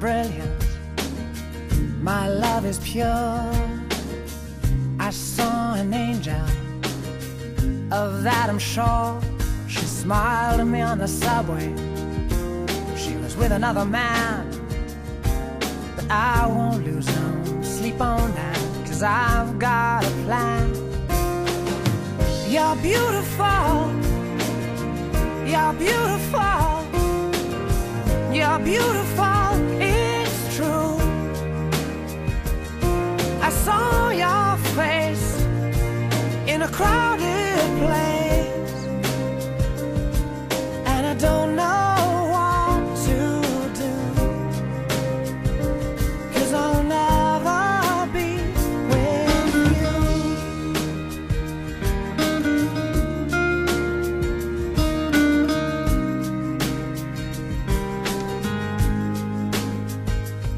brilliant, my love is pure. I saw an angel, of that I'm sure. She smiled at me on the subway. She was with another man, but I won't lose no sleep on that, 'cause I've got a plan. You're beautiful, you're beautiful, you're beautiful, it's true. I saw your face in a crowded place, and I don't know what to do, 'cause I'll never be with you.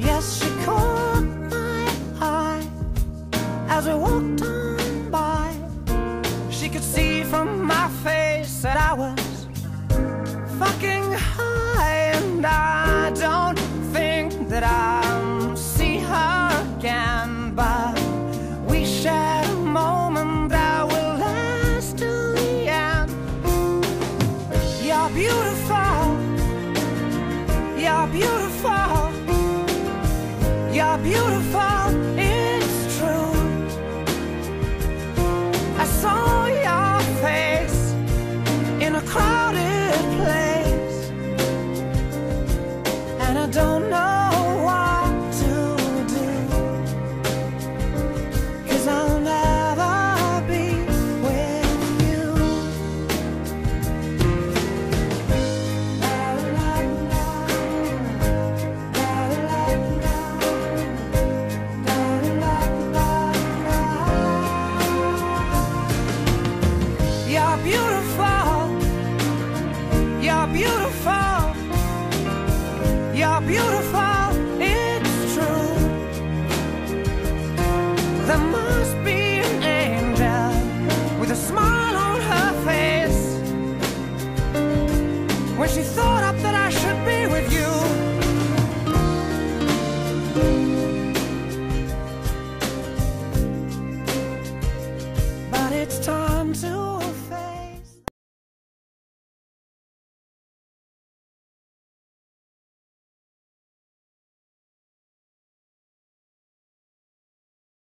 Yes, she caught my eye as we walked on by. She could see from my face that I was fucking high, and I don't think that I'll see her again, but we shared a moment that will last till the end. You're beautiful, you're beautiful, you're beautiful, it's true. I saw your face in a crowded place, and I don't know what to do, 'cause I'll never be with you. La, la, la, la, la, la, la, la, la. You're beautiful, you're beautiful, you're beautiful, it's true. There must be an angel with a smile on her face when she thought up that I should be with you. But it's time to